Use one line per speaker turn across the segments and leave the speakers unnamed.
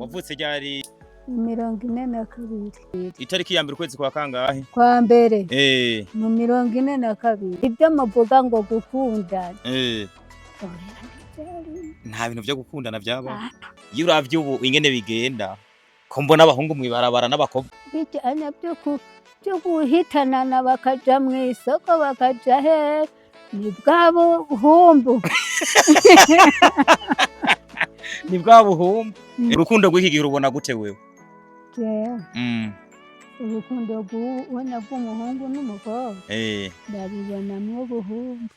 Wavutse ryari?
42.
Itariki ya mbere ukwezi kwa kangahe?
Kwa mbere.
Mu
42. Ibyo muvuga ngo gukunda.
Nta bintu byo gukundana byaba. Iyo uravye ubu ingene bigenda. Ko mbona abahungu mwibarabara n'abakobwa.
Bijyanye byo guhitanana bakaja mu isoko bakaja he. Ni bwabo buhumbu.
Ni bwabo buhumbu. Urukundo rw'iki gihe rubona gute wewe?
Urukundo rw'ubona bw'umuhungu n'umukobwa. Ndabibona mwo buhumbu.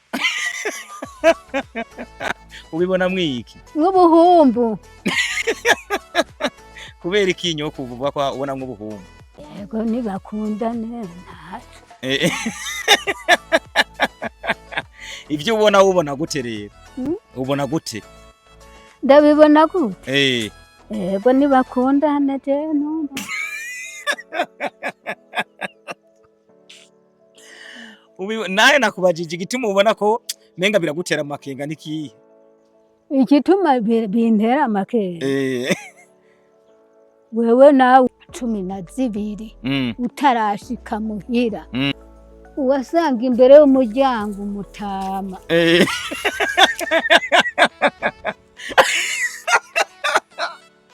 Ubibona mwiki?
Nk'ubuhumbu.
Kubera ikinyo kuvuga ko ubona nk'ubuhumbu.
Yego nibakundane ntacu.
Ibyo ubona gute rero? Ubona gute?
Ndabibona gute? Yego nibakundane je numva.
Naye nakubajije igituma ubona ko menga biragutera amakenga nikiye?
Igituma bintera amakenga. Wewe nawe 12 utarashika muhira. Uwasanga imbere y'umuryango umutama.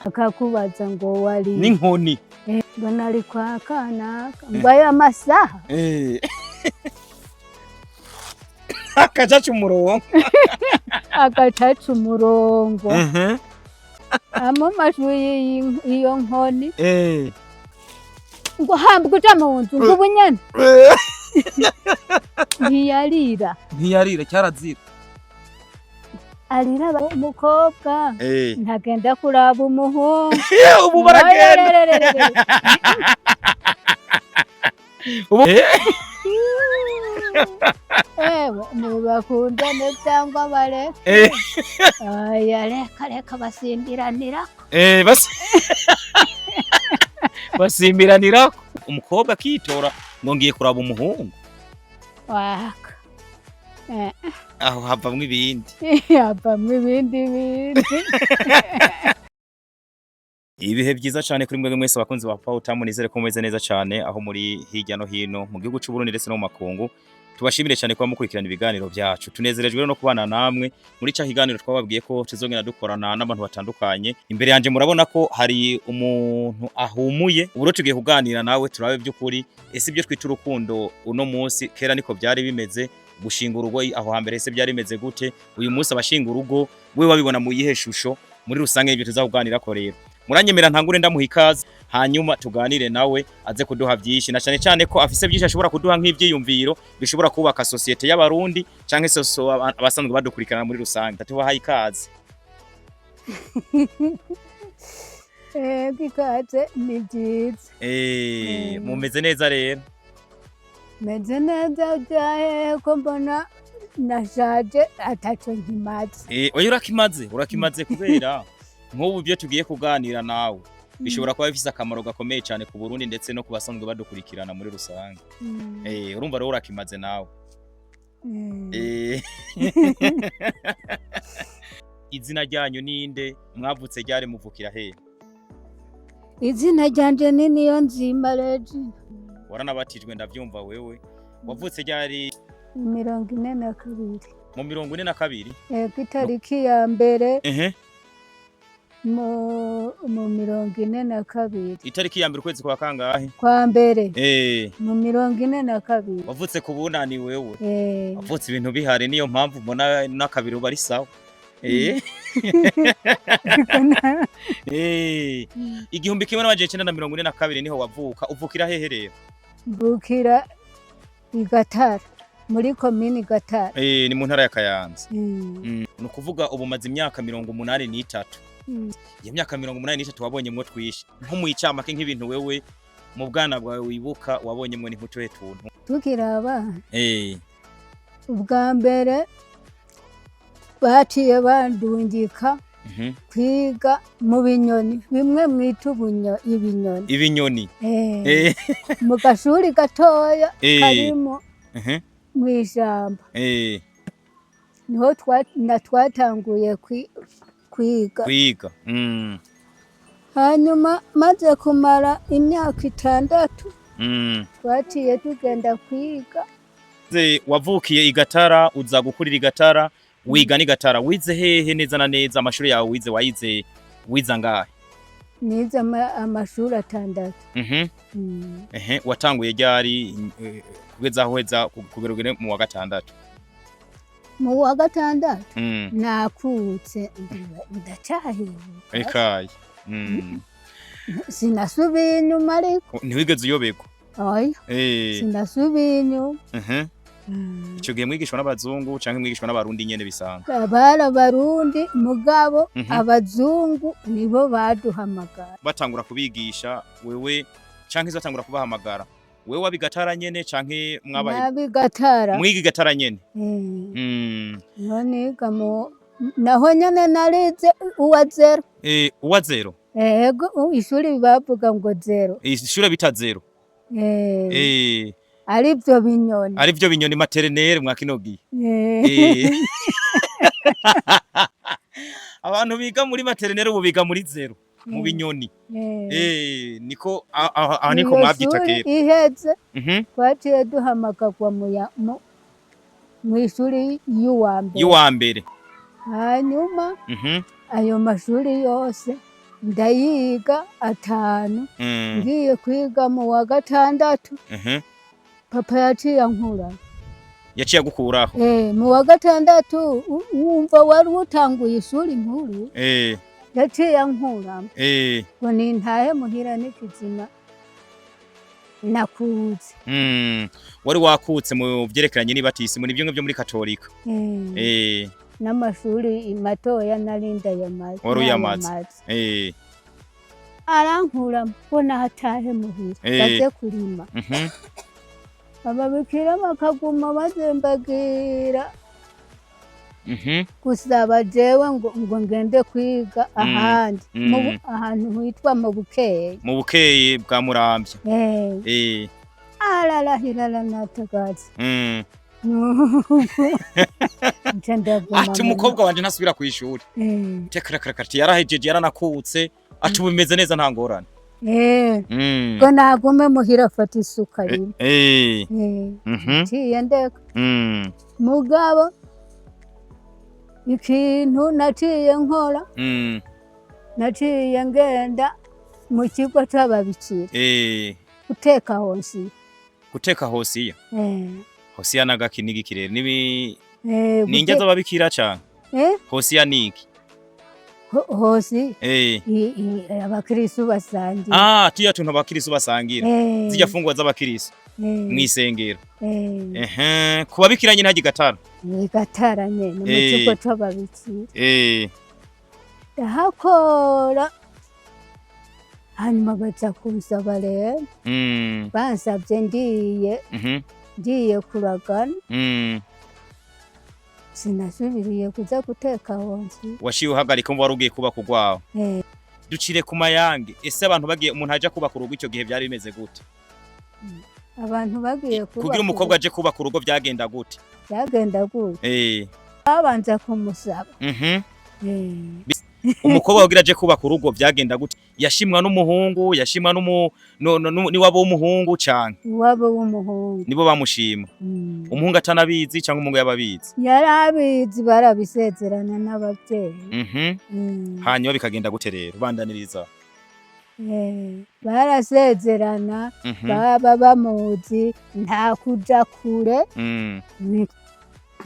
Akakubaza ngo wari
n'inkoni.
Mbona ari kwa kanaka ngo aya masaha.
Akacaca umurongo.
Akacaca umurongo. Amo majwi iyo nkoni. Ngo hambwe uja mu nzu ngo ubunyene. Ntiyarira
cyarazira.
Arira umukobwa. Ntagenda kuraba umuhungu.
Ubu baragenda.
Bakundane cyangwa bareke. Reka basimbiranira.
Basimbiranira. Umukobwa akitora ngo ngiye kuraba umuhungu.
Waka.
Aho havamwe ibindi.
Havamwe ibindi.
Ibihe byiza cyane kuri mwebwe mwese bakunzi ba Pautamu, nizere ko mumeze neza cyane aho muri hirya no hino mu gihugu cy'u Burundi ndetse no mu makungu. Tubashimire cyane kuba mukurikirana ibiganiro byacu. Tunezerejwe no kubana namwe muri cya kiganiro twababwiye ko tuzongera dukorana n'abantu batandukanye. Imbere yanje murabona ko hari umuntu ahumuye. Uburo tugiye kuganira nawe turabe by'ukuri ese ibyo twita urukundo uno munsi kera niko byari bimeze. Gushinga urugo aho hambere ese byari bimeze gute? Uyu munsi abashinga urugo we wabibona mu yihe shusho? Muri rusange ibyo tuzakuganira ko rero. Muranyemera ntangure ndamuha ikaze hanyuma tuganire nawe aze kuduha byinshi na cyane cyane ko afise byinshi ashobora kuduha nk'ibyiyumviro bishobora kubaka societe y'abarundi canke abasanzwe badukurikirana muri rusange. Tubaha ikaze.
Ikaze ni byiza.
Mumeze neza rero?
Meze neza byahe ko mbona nashaje ataco nkimaze.
Oya urakimaze kubera nk'ubu byo tugiye kuganira nawe bishobora kuba bifise akamaro gakomeye cyane ku Burundi ndetse no kubasanzwe badukurikirana muri rusange. Urumva rero urakimaze nawe. Izina ryanyu ninde? Mwavutse ryari muvukira he?
Izina ryanje ni Niyonzima Regine.
Waranabatijwe ndavyumva wewe. Wavutse ryari?
42.
Mu 42?
Itariki ya mbere. Mu 42.
Itariki ya mbere ukwezi kwa kangahe?
Kwa mbere. Mu 42.
Wavutse ku bunani wewe? Wavutse ibintu bihari niyo mpamvu mbona n'akabiri bari sawa. Igihumbi kimwe n'amajana 942 niho wavuka. Uvukira hehe rero?
Mvukira i Gatara muri komini Gatara.
Ni mu ntara ya Kayanza. Nukuvuga ubu maze imyaka 83. Iyo myaka 83 wabonyemwe twishi nko mu icamake nk'ibintu wewe mu bwana bwawe wibuka wabonyemwe ni nkutuhe tuntu
tukiraba. Ubwa mbere baciye bandungika kwiga mu binyoni bimwe mwita ibinyoni. Mu gashuri gatoya karimo mw'ijamba. Niho twatanguye kwiga. hanyuma maze kumara imyaka 6
Mm.
twaciye tugenda kwiga.
Wavukiye i Gatara uza gukurira i Gatara wiga ni Gatara wize hehe neza na neza amashuri yawe wize wiza ngahe?
Nize amashuri 6.
Watanguye ryari kugeza aho heza kugerugere mu wa gatandatu?
Mu wa gatandatu nakutse ndacahibuka.
Ekaye.
Sinasubiye inyuma ariko.
Ntiwigeze uyoberwa?
Oya. Sinasubiye inyuma.
Ico gihe mwigishwa n'abazungu canke mwigishwa n'abarundi nyene bisanzwe?
Bari abarundi mugabo abazungu nibo baduhamagara.
Batangura kubigisha wewe canke izatangura kubahamagara wewe wabigatara nyene canke mwabaye?
Nabigatara.
Mwigi Gatara nyene?
Noniga naho nyene narize uwa 0.
Uwa 0?
Ego ishuri bavuga ngo 0.
Ishuri bita 0?
Arivyo binyoni.
Arivyo binyoni maternelle mwakinogiye? Abantu biga muri maternelle ubu biga muri 0 mu binyoni. Niko niko mwabyita kera.
Iheze. Twaciye duhamagagwa mu ishuri y'uwa mbere. Hanyuma ayo mashuri yose ndayiga 5 ngiye kwiga mu wa gatandatu. Papa yaciye ankura.
Yaciye agukuraho?
Mu wa gatandatu wumva wari utanguye ishuri nkuru. Yaciye ankura. Ngo nintahe muhira n'ikizima nakuze.
Wari wakutse mu vyerekeranye n'ibatisi muri byo muri Katolika?
N'amashuri matoya narinda yamaze.
Wari uyamaze?
Arankura mbona hatahe muhira baze kurima. Ababikira bakaguma bazembagira. Gusaba jewe ngo ngende kwiga ahandi ahantu hitwa mu Bukeye.
Mu Bukeye bwa Muramvya?
Ararahirana natagaze.
Ati umukobwa wanje ntasubira ku ishuri. Tekrakrakati yarahejeje yaranakutse ati bimeze neza nta ngorane.
Ngo nagume muhira afata isuka rimwe. Ciye ndeka. Mugabo ikintu naciye nkora. Naciye ngenda mu kigo c'ababikira. Guteka hosiya.
Guteka hosiya? Hosiya nagakinigi kirere ninjya z'ababikira cyane? Hosiya niki?
Hosi abakirisu basangira.
Tuya tuntu abakirisu basangira zijya fungwa z'abakirisu mwisengero. Kubabikiranye ntaji Gatara?
Ni Gatara nyene mu kigo c'ababikira. Hakora hanyuma baza kunsaba rero. Bansabye ngiye kuragana. Sinasubiriye kuza guteka honsi.
Washiye uhagarika mva warugiye kuba kugwaho? Ducire ku mayange. Ese abantu bagiye umuntu aje kuba ku rugo icyo gihe byari bimeze gute?
Abantu bagiye kuba
kugira umukobwa aje kuba ku rugo byagenda gute?
Byagenda gute? Abanza kumusaba.
Umukobwa wagira aje kuba ku rugo byagenda gute? Yashimwa n'umuhungu, yashimwa ni wabo w'umuhungu cyane?
Wabo w'umuhungu.
Nibo bamushima. Umuhungu atanabizi cyangwa umuhungu yababizi?
Yarabizi barabisezerana n'abavyeyi.
Hanyuma bikagenda gute rero? Bandaniriza.
Barasezerana baba bamuzi nta kuja kure.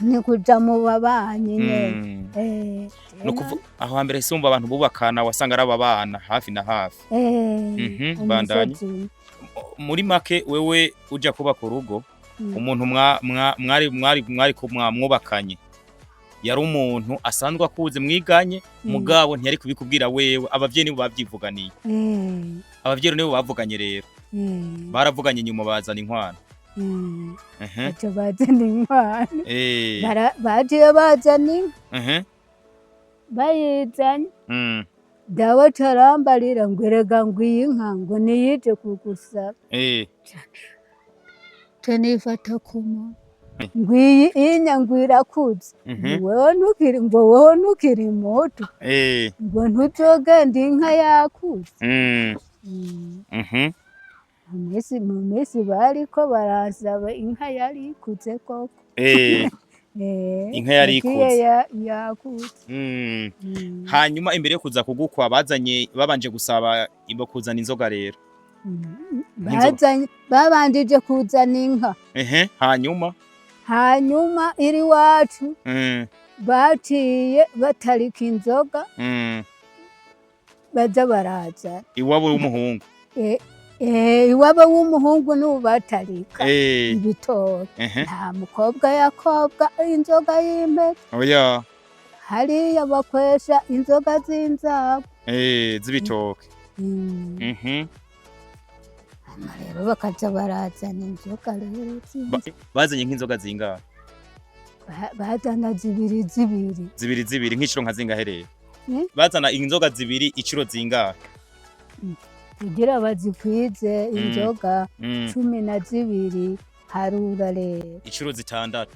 Ni kuja mu babanyi nyene.
Nukuvuga aho hambere sumva abantu bubakana wasanga ari ababana hafi na hafi. Bandanye. Muri make wewe uja kuba ku rugo umuntu mwari kumwubakanye yari umuntu asanzwe akuze mwiganye mugabo ntiyari kubikubwira wewe abavyeyi nibo bavyivuganiye. Abavyeyi nibo bavuganye rero. Baravuganye nyuma bazana inkwano.
Acho bazana inkwano. Baje bazana. Bayizanye. Dawe tarambarira ngwerega ngwinka ngo niyije kugusaba. Tenifata kuma. ngwiyi inyangwira kuzi wewe ntukiri muto ngo ntuzogenda inka yakuze mu minsi bariko barasaba inka yari ikuze koko
inka yari ikuze
yakuze
hanyuma imbere yo kuza kugukwa babanje gusaba kuzana inzoga rero
babanjije kuzana inka hanyuma iri wacu baciye batarika inzoga baza baraza
iwabo w'umuhungu
iwabo w'umuhungu n'ubu batarika ibitoke nta mukobwa yakobwa inzoga y'impeke hariya bakwesha inzoga z'inzago
z'ibitoke
rero bakaza barazana inzoga rero
bazanye nk'inzoga zingahe
bazana zibiri
nk'iciro nka zingahe rero bazana inzoga zibiri iciro zingahe
kugira bazikwize inzoga 12 harura rero
iciro 6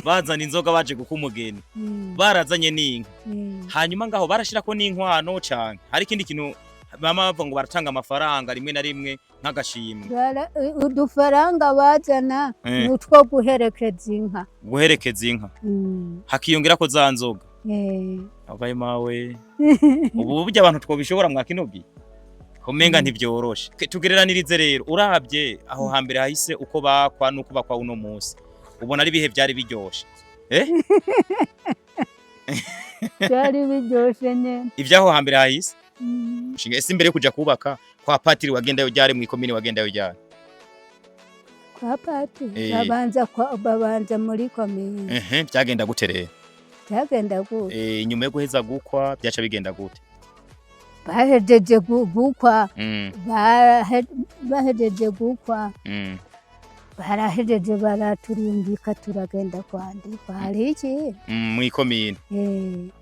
bazana inzoga baje gukumugeni barazanye n'inka hanyuma ngaho barashirako n'inkwano canke hari ikindi kintu mama bava ngo baratanga amafaranga rimwe na rimwe nk'agashimwe
udufaranga bazana n'utwo guherekeza inka
hakiyongera ko za nzoga abaye mawe ubu burya abantu twobishobora mwakinogi komenga ntibyoroshe tugereranirize rero urabye aho hambere hahise uko bakwa nuko bakwa uno munsi ubona ari bihe byari biryoshe
byari biryoshe nyene
ivyaho hambere hahise ese imbere kuja kubaka kwa patiri wagendayo ryari mu ikomine wagendayo ryari
kwa patiri babanza muri komine
byagenda gute rero
byagenda gute
nyuma yo guheza gukwa byaca bigenda gute
bahejeje gukwa bahejeje gukwa barahejeje baraturimbika turagenda kwandikwa hari iki
mu ikomine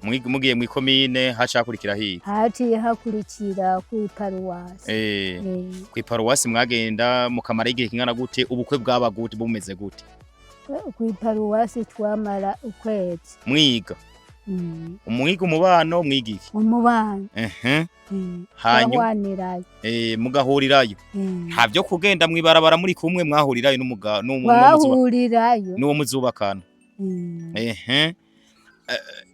mugiye mu ikomine hacakurikira hiye
haciye hakurikira ku paruwasi
ku paruwasi mwagenda mukamara igihe kingana gute ubukwe bwaba gute bumeze gute
ku paruwasi twamara ukwezi
mwiga umwiga umubano mwigiki
umubano
hanyuma mugahurirayo havyo kugenda mwibarabara muri kumwe mwahurirayo n'uwo muzubakana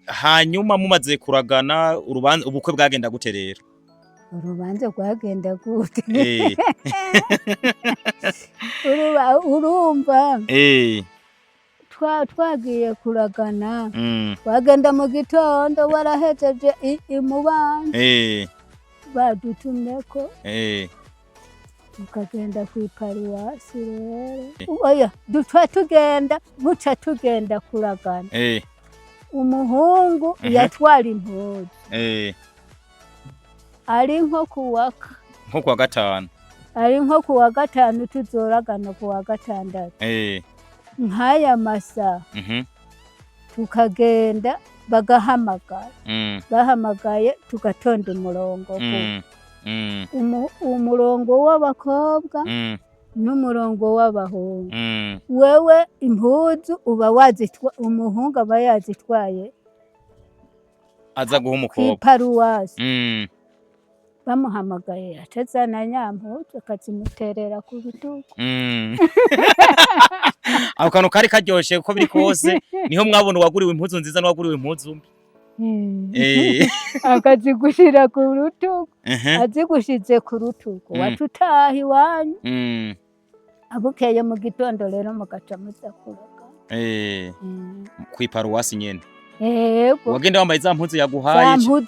hanyuma mumaze kuragana urubanza ubukwe bwagenda gute rero
urubanza rwagenda gute urumva twagiye kuragana wagenda mu gitondo warahejeje imubano badutumyeko tukagenda ku paruwasi rero oya buca tugenda kuragana umuhungu yatwara impuzu ari nko kuwa
gatanu
ari nko kuwa gatanu tuzoragana kuwa gatandatu nk'aya masaha tukagenda bagahamagara bahamagaye tugatonda umurongo umurongo w'abakobwa n'umurongo w'abahungu wewe impuzu uba umuhungu aba yazitwaye
aza guha umukobwa
paruwasi bamuhamagaye atazana nyampuzu akazimuterera ku bitugu
aho kantu kari karyoshe uko biri kose niho mwabona uwaguriwe impuzu nziza n'uwaguriwe impuzu mbi
akazigushira ku rutugu azigushize ku rutugu watutaha iwanyu abukeye mu gitondo rero mugaca muza kuraga
kwiparuwasi nyene
wagenda
wambaye za mpuzu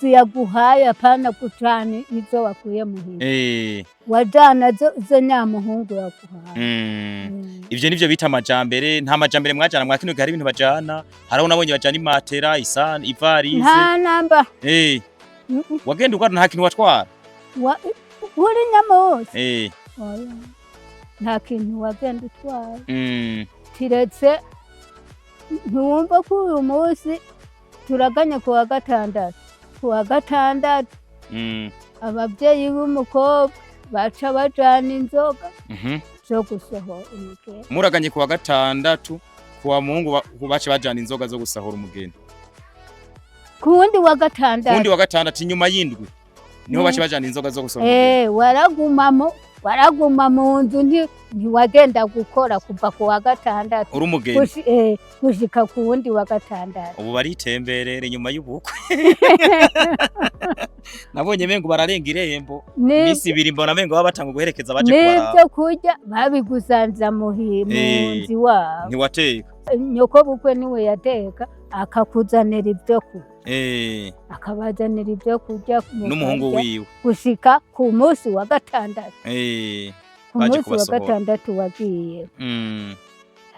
yaguhaye apana kucana izo wakuye muhira wajana zo nyamuhungu yaguhaye
ivyo nivyo bita amajambere nta majambere mwajana mwakino hari ibintu bajana haraho nabonye bajana imatera isana ivarize
nta namba
wagenda ukora nta kintu watwara
uri nyamuzi nta kintu wagenda utwara tiretse ntumva ko uyu munsi turaganya kuwa gatandatu ababyeyi b'umukobwa baca bajana inzoga zo gusohora imigeri
muraganye kuwa gatandatu kuwa Mungu bace bajana inzoga zo gusahura umugeni.
Kuwundi wa gatandatu.
Kuwundi wa gatandatu inyuma y'indwi niho bace bajana inzoga zo gusahura umugeni.
waraguma mu nzu ntiwagenda gukora kuva ku wa gatandatu.
Uri umugeni.
Gushika ku wundi wa gatandatu.
Ubu baritemberera inyuma y'ubukwe. Nabonye mengo bararenga irembo. Misi 2 mbona mengo babatanga guherekeza baje kwara.
Nibyo kurya babigusanza mu nzi wabo.
Ntiwateka.
Nyoko bukwe niwe yateka akakuzanira ibyo kurya. Akabazanira ibyo kurya
n'umuhungu wiwe
gushika ku munsi wa gatandatu. Ku
baje
munsi wa gatandatu wagiye.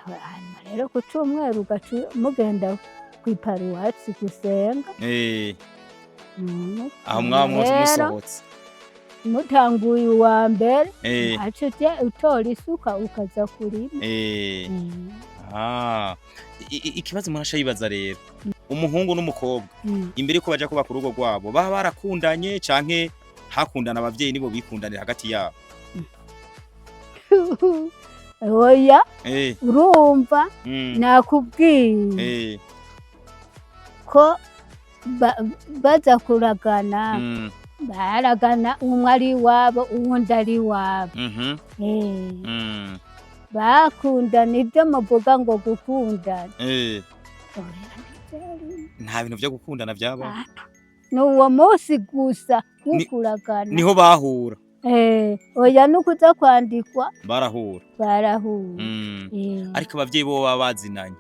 Hanyuma rero ku cyumweru mugenda kwiparuwatsi gusenga.
Aho musohotse
mutanguye uwa mbere ace utora isuka ukaza kurima.
Ikibazo murasha yibaza rero umuhungu n'umukobwa imbere ko baje kubaka urugo rwabo baba barakundanye canke hakundana abavyeyi nibo bikundanira hagati yabo.
Oya urumva nakubwiye ko baza kuragana baragana umwe ari wabo uwundi ari wabo. Bakundana ibyo muvuga ngo gukundana.
Nta bintu byo gukundana byaba.
N'uwo munsi gusa gukuragana.
Niho bahura.
Oya nukuza kwandikwa.
Barahura. Ariko abavyeyi bo baba bazinanye.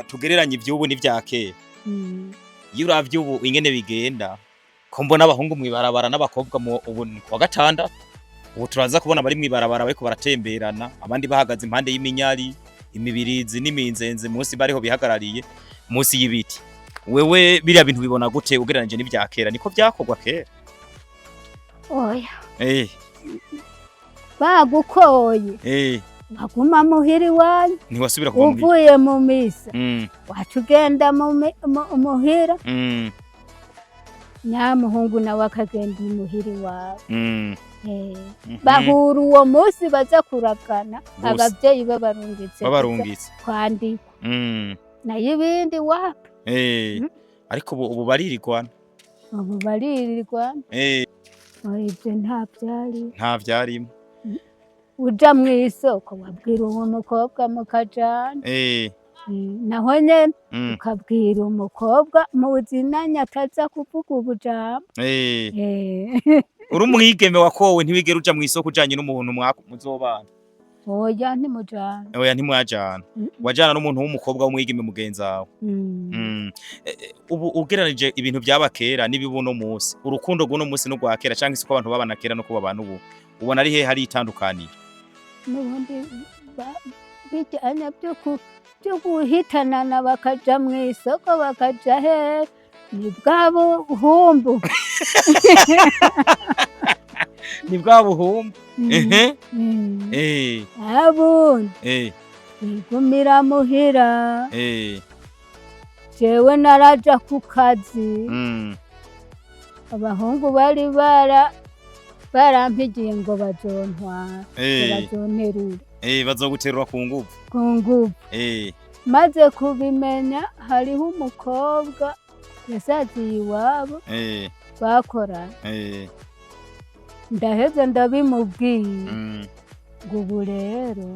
Tugereranye ivyubu n'ivya kera. Iyo uravye ubu ingene bigenda ko mbona abahungu mwibarabara n'abakobwa mu ubu kwa gatandatu. Ubu turaza kubona bari mwibarabara bariko baratemberana abandi bahagaze impande y'iminyari imibirizi n'iminzenze munsi bariho bihagarariye munsi y'ibiti. Wewe biriya bintu bibona gute ugereranije n'ivya kera niko byakorwa kera?
Oya. Bagukoye. Baguma muhiri wanyu.
Ntiwasubira kuba muhira.
Uvuye mu misa. Wacugenda muhira. Nyamuhungu nawe akagenda muhiri wawe. Bahura uwo munsi baza kuragana abavyeyi babarungitse kwandikwa. Nayo ibindi wapi.
Ariko ubu baririrwana.
Ubu baririrwana. Ibyo nta byarimo. Uja mu isoko wabwira uwo mukobwa mukajana. Naho nyene ukabwira umukobwa muzinanya ataza kuvuga ubujambo. Uri
umwigeme wakowe ntiwigera uja mu isoko ujanye n'umuntu muzobana.
Oya ntimujana.
Oya ntimwajana. Wajana n'umuntu w'umukobwa w'umwigeme mugenzi wawe. Ubu ugereranije ibintu byabakera n'ibibuno munsi. Urukundo rw'uno munsi no gwakera canke isoko abantu babana kera no kuba abantu ubu. Ubona ari he hari itandukaniro?
N'ubundi bijyanye byo guhitanana bakaja mu isoko bakaja he ni bwabo humbu.
Ni bwabo humbu.
Abundi igumira muhira. Jewe naraja ku kazi. Abahungu bari barampigiye ngo bazontwara. Bazonterura.
Bazoguterura ku nguvu.
Ku nguvu. Maze kubimenya hariho umukobwa yasaziye iwabo. Bakorana. Ndaheze ndabimubwiye. Ngo ubu rero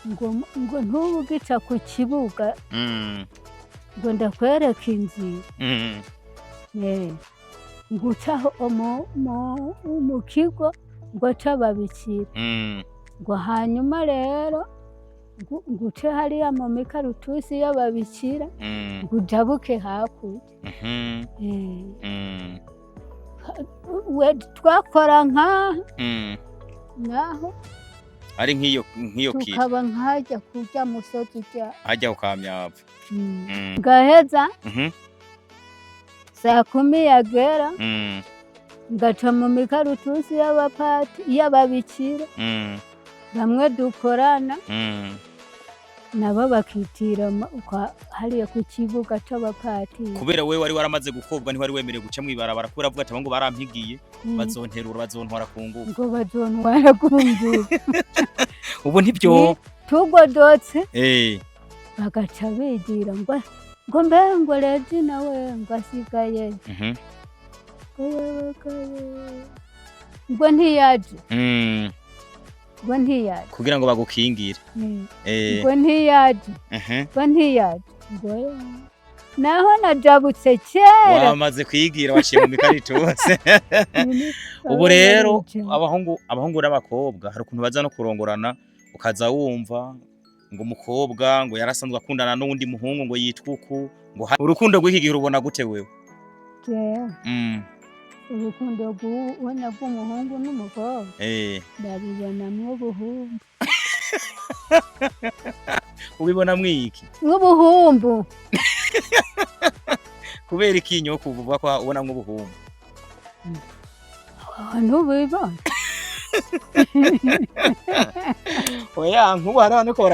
ngo ntubugica ku kibuga. Ngo ndakwereka inzira. Ngucaho mu kigo ngo cababikira. Ngo hanyuma rero nguce hariya mu mikarutusi y'ababikira. Ngo ujabuke hakurya. We twakora nkaho. Naho
ari nk'iyo kiri.
Tukaba nkajya kurya musozi ujya.
Ajya ukamyapfa.
Ngaheza. Saa 10 yagera. Ngaca mu mikarutusi y'ababikira. Bamwe dukorana. Nabo bakitira hariya ku kibuga c'abapatiri.
Kubera wewe wari waramaze gukobwa ntiwari wemerewe guca mwibarabara kubera avuga ati ngo barampigiye bazonterura bazontwara ku nguvu.
Ngo bazontwara ku nguvu.
Ubu ntibyo
tugodotse bagaca bigira ngo mbe ngo Redi nawe ngo asigaye ngo ntiyaje ngo ntiyaje
kugira ngo bagukingire
ngo ntiyaje ngo ntiyaje ngo naho najabutse kera
wamaze kwigira waciye mu mikarituze ubu rero abahungu n'abakobwa hari ukuntu baza no kurongorana ukaza wumva ngo umukobwa ngo yarasanzwe akundana n'undi muhungu ngo yitwa uku ngo urukundo rw'iki gihe rubona gute wewe
urukundo rw'ubona bw'umuhungu n'umukobwa ndabibonamwo ubuhumbu
ubibona mwiki
nk'ubuhumbu
kubera ikinyo kuvuga ko ubona nk'ubuhumbu
ntubibona
oya nkubu hari abantu ko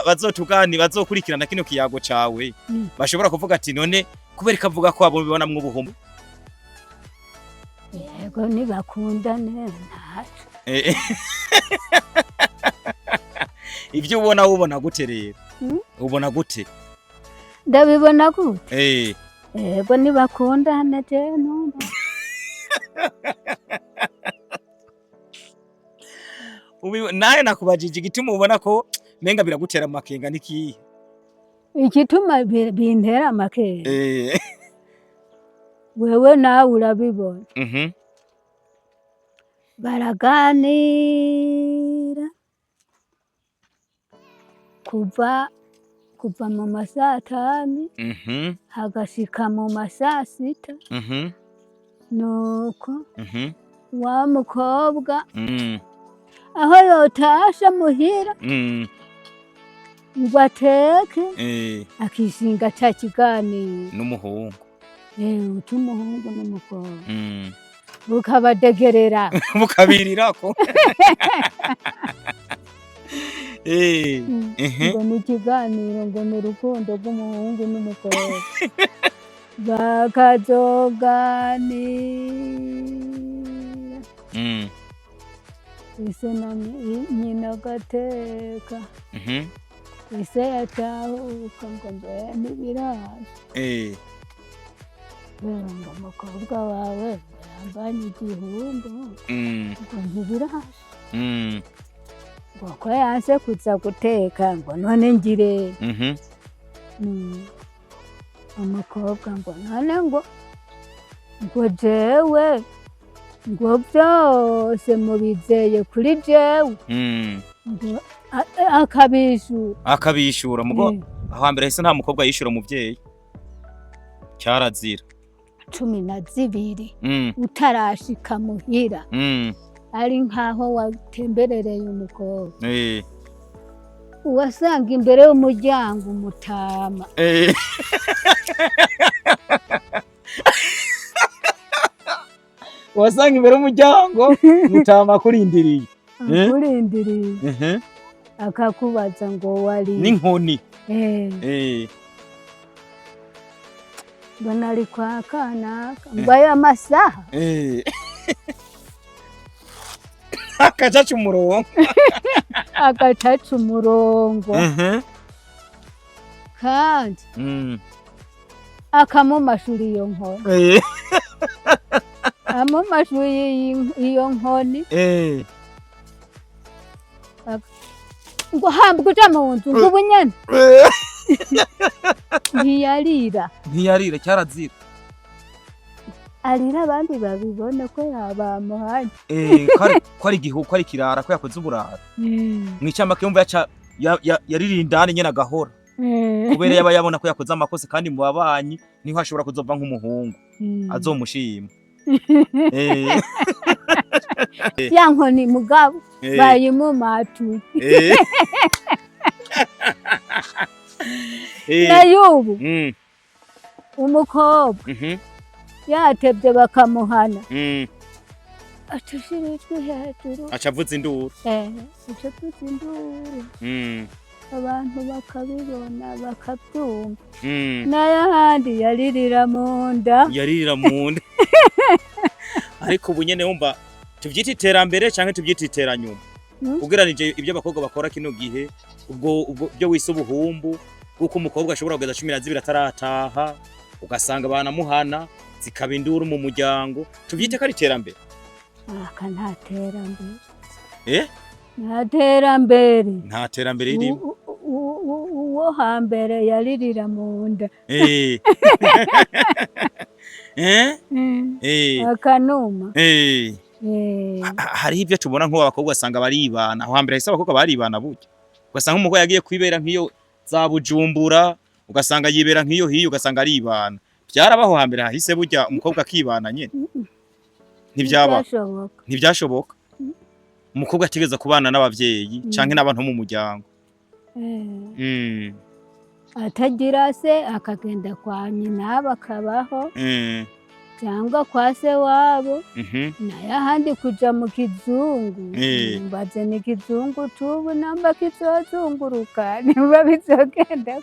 bazotugani bazokurikirana kino kiyago cawe bashobora kuvuga ati none kubera ikavuga ko abo bibona mw'ubuhumbu
yego nibakundane ntaco
ivyo ubona gute rero ubona gute
ndabibona gute yego nibakundane je numva
naye nakubajije igituma ubona ko menga biragutera amakenga nikihe
igituma bintera amakenga wewe nawe urabibona baraganira kuva mu masaa 5 hagashika mu masaa 6 nuko wa mukobwa aho yotasha muhira ngo ateke akishinga ca kiganiro
n'umuhungu
c'umuhungu n'umukobwa bukabadegerera
bukabirirako
ngo ni ikiganiro ngo ni urukundo rw'umuhungu n'umukobwa bakazoganira ise na nyina agateka ise yatahuka ngo mbe ntibiraje ngo umukobwa wawe yambanye igihumbi ngo ntibiraje ngo ko yanse kuza guteka ngo none ngire umukobwa ngo none ngo jewe ngo byose mubizeye kuri jewe
akabishura mugo aho hambere hese nta mukobwa yishura umuvyeyi cyarazira
12 utarashika muhira ari nkaho watemberereye umukobwa uwasanga imbere y'umuryango umutama
wasanga imbere y'umuryango mutama kurindiriye
akakubaza ngo wari
n'inkoni
ngo nari kwa kanaka ngo aya masaha
akacaca umurongo
agacaca umurongo kandi akamumashuri iyo nkoni amumashuri iyo nkoni ngo hambwa uja mu nzu ngo ubunyene ntiyarira
cyarazira
arira abandi babibone ko yabamuhanye
ko ari igihugu ko ari kirara ko yakoze uburara mw'icamba kiyumva yaririndane nyene agahora kubera yaba yabona ko yakoze amakosa kandi mu babanyi niho ashobora kuzova nk'umuhungu azomushima
ya nkoni mugabo bayimumatuye nayubu umukobwa yatebye bakamuhana acushirijwe hejuru
acavuza induru
acavuza induru abantu bakabibona bakabyumva n'ayahandi yaririra mu nda
ariko ubu nyene wumva tuvyita iterambere canke tuvyita iteranyuma ugeranije ibyo abakobwa bakora kino gihe ubwo byo wise ubuhumbu kuko umukobwa ashobora kugeza 12 atarataha ugasanga banamuhana zikaba induru mu muryango tubyite ko ari iterambere
aka nta terambere
nta terambere irimo
uwo hambere yaririra mu nda akanuma
hariho ibyo tubona nk'ubu abakobwa basanga baribana aho hambere hahise abakobwa baribana burya ugasanga nk'umugore yagiye kwibera nk'iyo za Bujumbura ugasanga yibera nk'iyo hiyo ugasanga aribana byarabaho hambere hahise burya umukobwa akibana nyene ntibyashoboka umukobwa atigeze kubana n'abavyeyi canke n'abantu mu muryango
atagira se akagenda kwa nyina bakabaho cyangwa kwa se wabo naye ahandi kuja mu kizungu mbaze ni kizungu tubu namba kizozunguruka niba bizogenda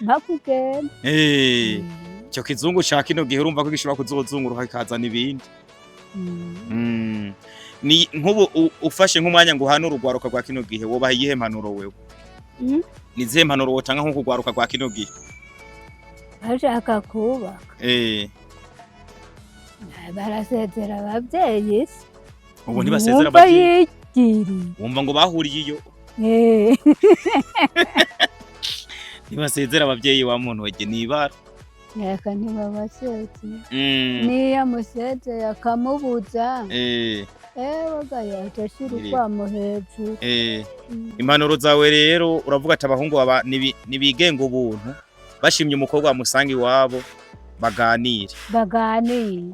mpakugenda
icyo kizungu ca kino gihe urumva ko gishobora kuzozunguruka kikazana ibindi ni nk'ubu ufashe nk'umwanya ngo hano urugwaruka rwa kino gihe wobaha iyihe mpanuro wewe ni zihe mpanuro wotanga nko kugwaruka rwa kino gihe
bashaka kubaka barasezera abavyeyi
ubu ntibasezera abavyeyi wumva ngo bahuriye iyo ntibasezera abavyeyi wa muntu wege nibara
yaka ntibabaseze niyo amuseze akamubuza bagaya atashira ukwamo hejuru
impanuro zawe rero uravuga ati abahungu nibigenga ubuntu bashimye umukobwa bamusanga iwabo baganire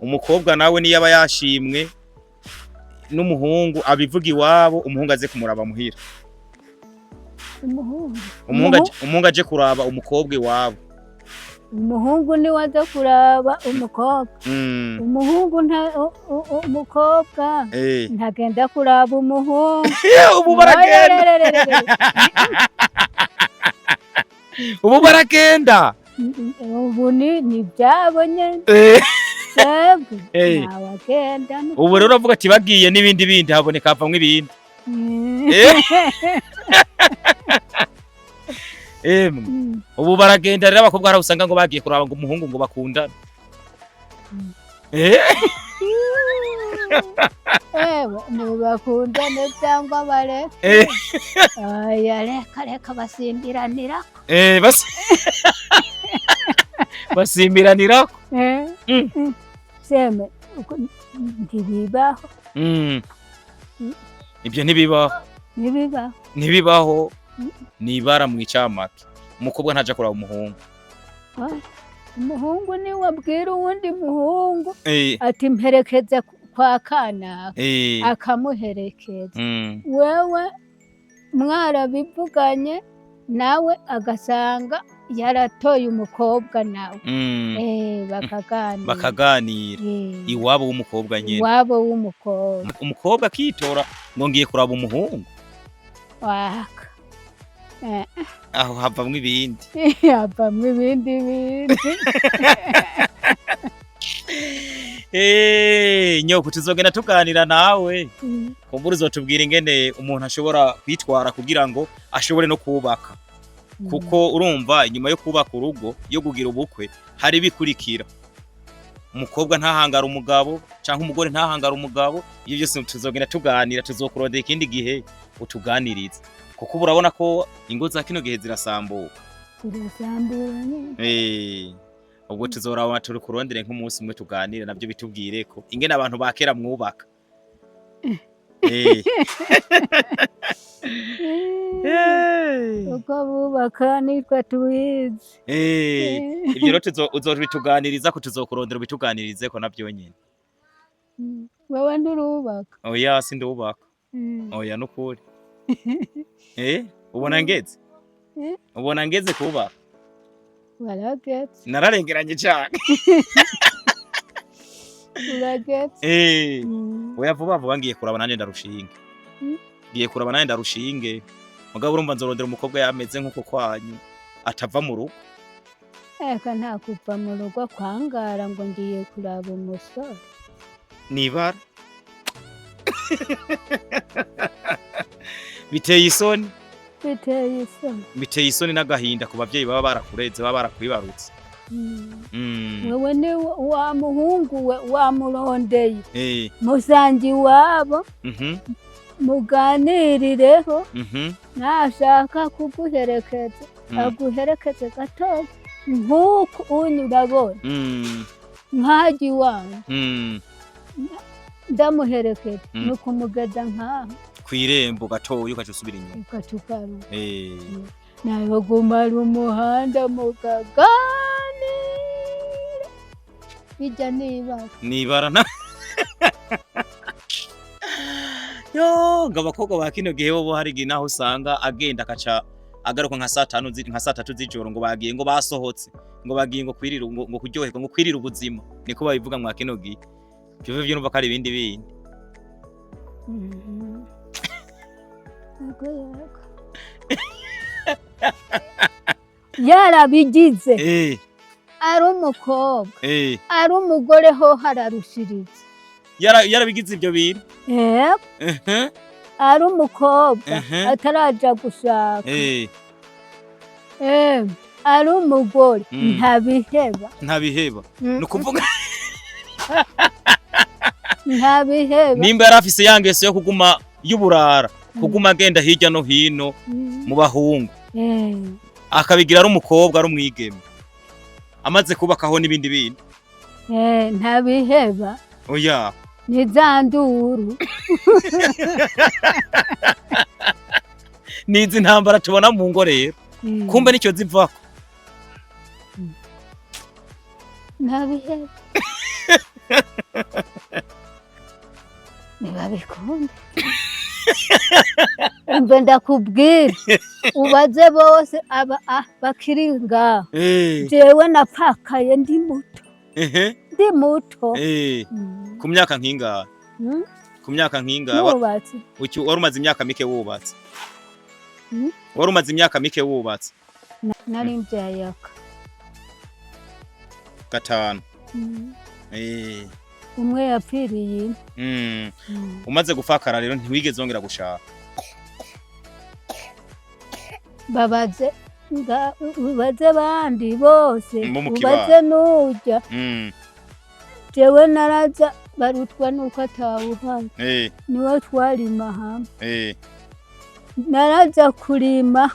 umukobwa nawe niyo aba yashimwe n'umuhungu abivuga iwabo umuhungu aze kumuraba muhira umuhungu aje kuraba umukobwa iwabo
umuhungu ni waza kuraba umukobwa umuhungu umukobwa ntagenda kuraba umuhungu
ubu baragenda
ubu ni byabo nyene ntawagenda
ubu rero uravuga ati bagiye n'ibindi bindi haboneka havamwo ibindi ubu baragenda rero abakobwa hari usanga ngo bagiye kuraba ngo umuhungu ngo bakundane
ntibakundane cyangwa bareke reka basimbiranirako
basimbiranirako
seme ntibibaho
ibyo ntibibaho nibara mu icamake umukobwa ntaja kuraba umuhungu
umuhungu ni wabwira uwundi muhungu ati mperekeza kwa kanaka akamuherekeza wewe mwarabivuganye nawe agasanga yaratoye umukobwa nawe
bakaganira iwabo w'umukobwa nyene umukobwa akitora ngo ngiye kuraba umuhungu
waka
aho havamwo ibindi nyoko tuzogenda tuganira nawe kumbura uzotubwira ingene umuntu ashobora kwitwara kugira ngo ashobore no kubaka kuko urumva inyuma yo kubaka urugo yo kugira ubukwe hari bikurikira umukobwa ntahangara umugabo canke umugore ntahangara umugabo iyo byose tuzogenda tuganira tuzokurondera ikindi gihe utuganiriza kuko urabona ko ingo za kino gihe zirasambuka ubwo tuzoraba turi kurondere nk'umunsi umwe tuganire nabyo bitubwire ko ingene abantu bakera mwubaka
uko bubaka nitwe tubizi
ibyo rero uzobituganiriza ko tuzokurondera ubituganirize ko nabyo nyine
wewe ndurubaka
oya sindubaka oya nukuri ubona ngeze kubaka
waragetse
nararengeranye cyane
uragetse
oya vuba ngiye kuraba nanje ndarushinge mugabo urumva nzorondera umukobwa yameze nk'uko kwanyu atava mu rugo
eka nta kuva mu rugo kwangara ngo ngiye kuraba umusore
nibara biteye isoni
biteye isoni
n'agahinda ku bavyeyi baba barakureze baba barakwibarutse.
wewe ni wa muhungu we wamurondeye musangi wabo muganirireho nashaka kuguherekeza aguherekeze gatoya nk'uko urabona nkaji wanjye ndamuherekeje ni ukumugeza nkaho
kw'irembo gatoya ukaca usubira inyuma
ugacukaruka nawe gumara umuhanda mugaganira bijya
nibara na yo ngo abakobwa ba kino gihe bo hari igihe naho usanga agenda akaca agaruka nka saa 3 z'ijoro ngo bagiye ngo basohotse ngo bagiye ngo kwirira ngo kuryoherwa ngo kwirira ubuzima niko babivuga mwa kino gihe byo numva ko ari ibindi bindi.
yarabigize ari umukobwa ari umugore ho hararushiriza
yarabigize ibyo bintu
ari umukobwa ataraja gushaka ari umugore ntabiheba
nukuvuga
ntabiheba
nimba yari afise yangeso yo kuguma y'uburara kuguma agenda hirya no hino mu bahungu akabigira ari umukobwa ari umwigeme amaze kubakaho n'ibindi bindi
ntabiheba
oya
ni zanduru
nizi ntambara tubona mu ngo rero kumbe nicyo zivako
ntabiheba nibabikunde umve ndakubwira ubaze bose aba bakiri ngaho jewe napfakaye ndi muto
ku myaka nk'ingahe ku myaka nk'ingahe wari umaze imyaka mike wubatse
nari mbyayaka
5
umwe yapfiriye
umaze gufakara rero ntiwigeze wongera gushaka
babaze bandi bose ubaze nujya jewe naraza barutwa nuko atawuhana niwe twarima hamwe naraza kurima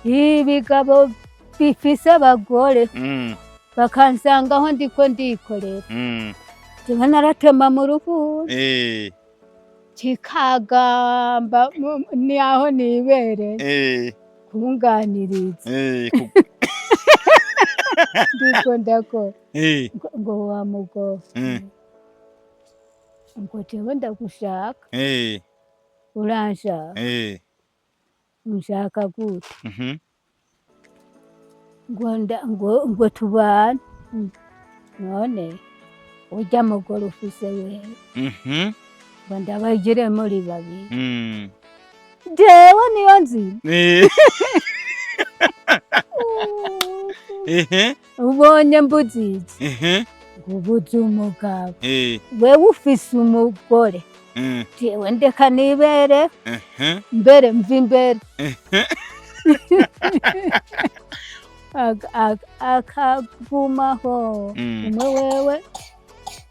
ibigabo bifise abagore bakansangaho ndiko ndikorera jewe naratema mu ruhuru kikagamba ni aho nibereye kunganiriza ndiko ndakora ngo wa mugore ngo jewe ndagushaka uranshaka nshaka gute ngo tubane none ujya mugore ufise wewe ngo ndabagire muri babiri jewe niyo nzima ubonye mbuzije ubuze umugabo wewe ufise umugore jewe ndeka nibere mbere mva imbere akagumaho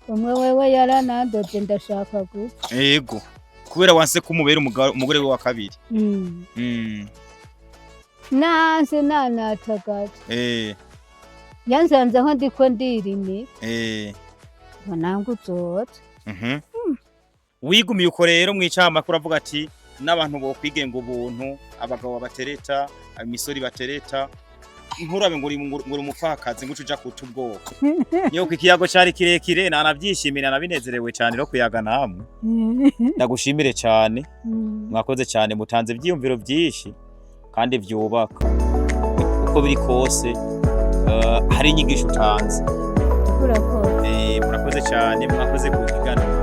umwe wewe yaranandoje ndashaka gupfa
yego kubera wanse kumubera umugore we wa kabiri
nanse nanatagaje yanzanze aho ndiko ndirimi ngo nangu uzotse
wigumiye uko rero mw'icama kuravuga ati n'abantu bo kwigenga ubuntu abagabo batereta imisori batereta nkurabe ngo uri umupfakazi ngo uja kuta ubwoko yo ikiyago cari kirekire nanavyishimira nabinezerewe cyane no kuyaga namwe ndagushimire cyane mwakoze cyane mutanze ivyiyumviro byinshi kandi vyubaka uko biri kose hari inyigisho utanze
murakoze
cyane mwakoze ku kiganiro